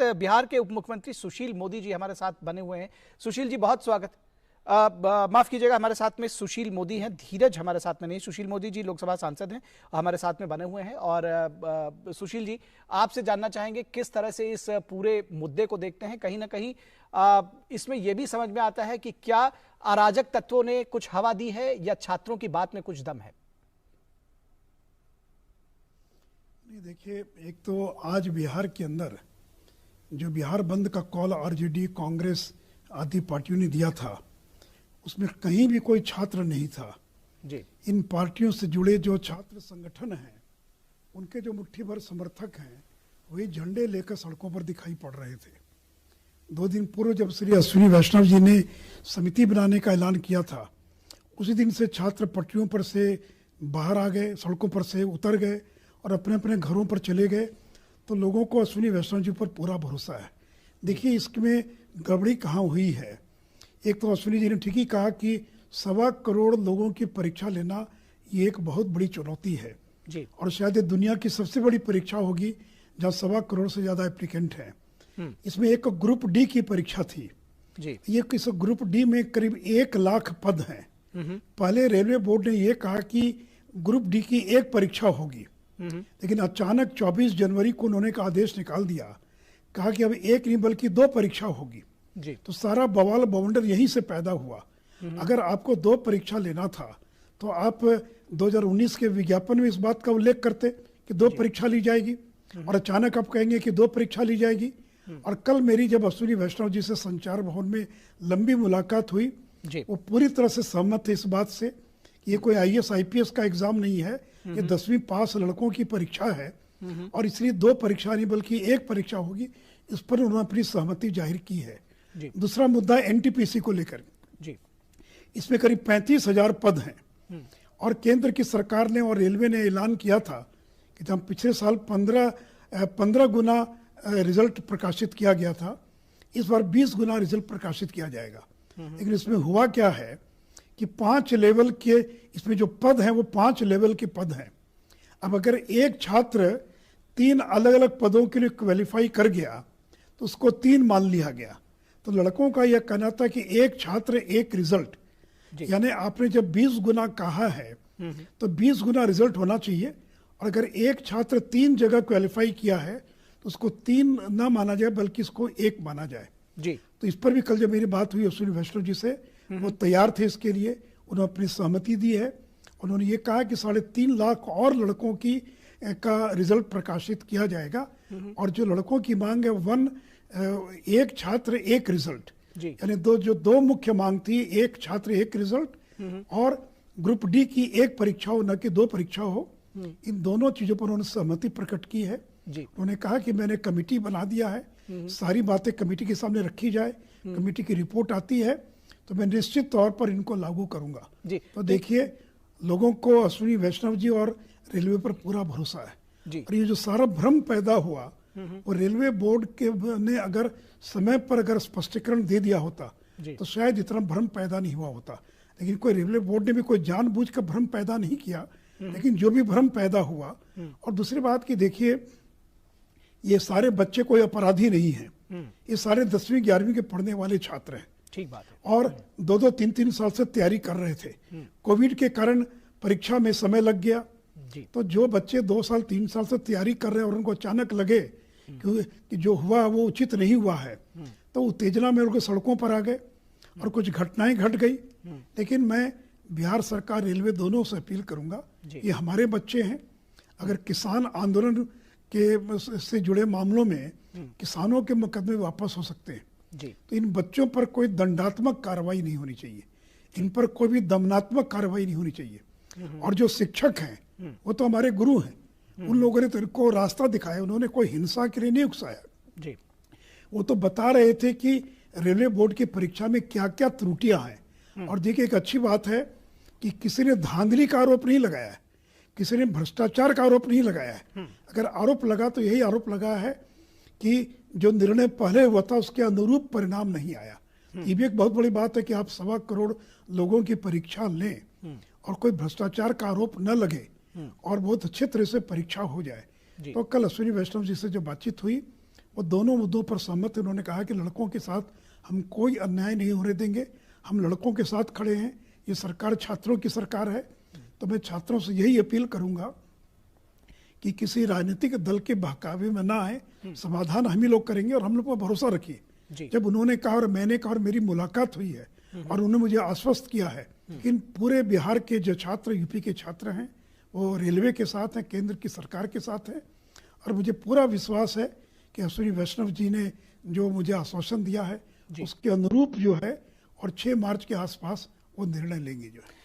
वक्त बिहार के उप मुख्यमंत्री सुशील मोदी जी हमारे साथ बने हुए हैं। सुशील जी बहुत स्वागत। माफ कीजिएगा, हमारे साथ में सुशील मोदी हैं, धीरज हमारे साथ में नहीं। सुशील मोदी जी लोकसभा सांसद हैं, हमारे साथ में बने हुए हैं। और सुशील जी, आपसे जानना चाहेंगे किस तरह से इस पूरे मुद्दे को देखते हैं। कहीं ना कहीं इसमें यह भी समझ में आता है कि क्या अराजक तत्वों ने कुछ हवा दी है या छात्रों की बात में कुछ दम है? नहीं, देखिए, एक तो आज बिहार के अंदर जो बिहार बंद का कॉल आरजेडी, कांग्रेस आदि पार्टियों ने दिया था, उसमें कहीं भी कोई छात्र नहीं था जी। इन पार्टियों से जुड़े जो छात्र संगठन हैं, उनके जो मुट्ठी भर समर्थक हैं, वही झंडे लेकर सड़कों पर दिखाई पड़ रहे थे। 2 दिन पूर्व जब श्री अश्विनी वैष्णव जी ने समिति बनाने का ऐलान किया था, उसी दिन से छात्र पटरियों पर से बाहर आ गए, सड़कों पर से उतर गए और अपने अपने घरों पर चले गए। तो लोगों को अश्विनी वैष्णव जी पर पूरा भरोसा है। देखिए, इसमें गड़बड़ी कहाँ हुई है। एक तो अश्विनी जी ने ठीक ही कहा कि 1.25 करोड़ लोगों की परीक्षा लेना ये एक बहुत बड़ी चुनौती है जी। और शायद ये दुनिया की सबसे बड़ी परीक्षा होगी जहाँ 1.25 करोड़ से ज़्यादा एप्लीकेंट हैं। इसमें एक ग्रुप डी की परीक्षा थी जी। ये किस ग्रुप डी में करीब 1 लाख पद हैं। पहले रेलवे बोर्ड ने यह कहा कि ग्रुप डी की एक परीक्षा होगी, लेकिन अचानक 24 जनवरी को उन्होंने एक आदेश निकाल दिया, कहा कि अब एक नहीं बल्कि 2 परीक्षा होगी जी। तो सारा बवाल बवंडर यहीं से पैदा हुआ। अगर आपको 2 परीक्षा लेना था तो आप 2019 के विज्ञापन में इस बात का उल्लेख करते कि 2 परीक्षा ली जाएगी, और अचानक आप कहेंगे कि 2 परीक्षा ली जाएगी। और कल मेरी जब अश्विनी वैष्णव जी से संचार भवन में लंबी मुलाकात हुई, वो पूरी तरह से सहमत थे इस बात से कि ये कोई IAS IPS का एग्जाम नहीं है, ये 10वीं पास लड़कों की परीक्षा है और इसलिए 2 परीक्षा नहीं बल्कि एक परीक्षा होगी। इस पर उन्होंने अपनी सहमति जाहिर की है। दूसरा मुद्दा NTPC को लेकर जी। इसमें करीब 35,000 पद हैं और केंद्र की सरकार ने और रेलवे ने ऐलान किया था कि जब पिछले साल 15 गुना रिजल्ट प्रकाशित किया गया था, इस बार 20 गुना रिजल्ट प्रकाशित किया जाएगा। लेकिन इसमें हुआ क्या है कि 5 लेवल के इसमें जो पद हैं वो 5 लेवल के पद हैं। अब अगर एक छात्र 3 अलग अलग पदों के लिए क्वालिफाई कर गया तो उसको 3 मान लिया गया। तो लड़कों का यह कहना था कि एक छात्र एक रिजल्ट, यानी आपने जब 20 गुना कहा है तो 20 गुना रिजल्ट होना चाहिए। और अगर एक छात्र 3 जगह क्वालिफाई किया है तो उसको 3 ना माना जाए बल्कि इसको 1 माना जाए जी। तो इस पर भी कल जब मेरी बात हुई अश्विनी वैष्णव जी से, वो तैयार थे इसके लिए, उन्होंने अपनी सहमति दी है। उन्होंने ये कहा कि 3.5 लाख और लड़कों की का रिजल्ट प्रकाशित किया जाएगा और जो लड़कों की मांग है एक छात्र एक रिजल्ट, यानी दो मुख्य मांग थी, एक छात्र एक रिजल्ट और ग्रुप डी की एक परीक्षा हो, न कि 2 परीक्षा हो। इन दोनों चीजों पर उन्होंने सहमति प्रकट की है। उन्होंने कहा कि मैंने कमेटी बना दिया है, सारी बातें कमेटी के सामने रखी जाए, कमेटी की रिपोर्ट आती है तो मैं निश्चित तौर पर इनको लागू करूंगा। तो देखिए, लोगों को अश्विनी वैष्णव जी और रेलवे पर पूरा भरोसा है। और ये जो सारा भ्रम पैदा हुआ वो रेलवे बोर्ड के ने अगर समय पर अगर स्पष्टीकरण दे दिया होता तो शायद इतना भ्रम पैदा नहीं हुआ होता। लेकिन कोई रेलवे बोर्ड ने भी कोई जानबूझकर भ्रम पैदा नहीं किया, लेकिन जो भी भ्रम पैदा हुआ। और दूसरी बात कि देखिए, ये सारे बच्चे कोई अपराधी नहीं हैं, ये सारे 10वीं 11वीं के पढ़ने वाले छात्र हैं। ठीक बात है। और 2-2 3-3 साल से तैयारी कर रहे थे। कोविड के कारण परीक्षा में समय लग गया तो जो बच्चे 2 साल 3 साल से तैयारी कर रहे हैं और उनको अचानक लगे कि जो हुआ वो उचित नहीं हुआ है तो उत्तेजना में उनको सड़कों पर आ गए और कुछ घटनाएं घट गई। लेकिन मैं बिहार सरकार, रेलवे दोनों से अपील करूंगा, ये हमारे बच्चे हैं। अगर किसान आंदोलन के से जुड़े मामलों में किसानों के मुकदमे वापस हो सकते हैं तो इन बच्चों पर कोई दंडात्मक कार्रवाई नहीं होनी चाहिए, इन पर कोई भी दमनात्मक कार्रवाई नहीं होनी चाहिए। और जो शिक्षक हैं वो तो हमारे गुरु हैं, उन लोगों ने तो इनको रास्ता दिखाया, उन्होंने कोई हिंसा के लिए नहीं उकसाया। वो तो बता रहे थे कि रेलवे बोर्ड की परीक्षा में क्या क्या त्रुटियां हैं। और देखिए, एक अच्छी बात है कि किसी ने धांधली का आरोप नहीं लगाया है, किसी ने भ्रष्टाचार का आरोप नहीं लगाया है। अगर आरोप लगा तो यही आरोप लगा है कि जो निर्णय पहले हुआ था उसके अनुरूप परिणाम नहीं आया। ये भी एक बहुत बड़ी बात है कि आप 1.25 करोड़ लोगों की परीक्षा लें और कोई भ्रष्टाचार का आरोप न लगे और बहुत अच्छे तरह से परीक्षा हो जाए। तो कल अश्विनी वैष्णव जी से जब बातचीत हुई वो दोनों मुद्दों पर सहमत। उन्होंने कहा कि लड़कों के साथ हम कोई अन्याय नहीं होने देंगे, हम लड़कों के साथ खड़े हैं, ये सरकार छात्रों की सरकार है। तो मैं छात्रों से यही अपील करूंगा कि किसी राजनीतिक दल के बहकावे में ना आए, समाधान हम ही लोग करेंगे और हम लोग पर भरोसा रखिए। जब उन्होंने कहा और मैंने कहा और मेरी मुलाकात हुई है और उन्होंने मुझे आश्वस्त किया है कि इन पूरे बिहार के जो छात्र, यूपी के छात्र हैं, वो रेलवे के साथ हैं, केंद्र की सरकार के साथ हैं। और मुझे पूरा विश्वास है कि अश्विनी वैष्णव जी ने जो मुझे आश्वासन दिया है उसके अनुरूप जो है और 6 मार्च के आसपास वो निर्णय लेंगे जो है।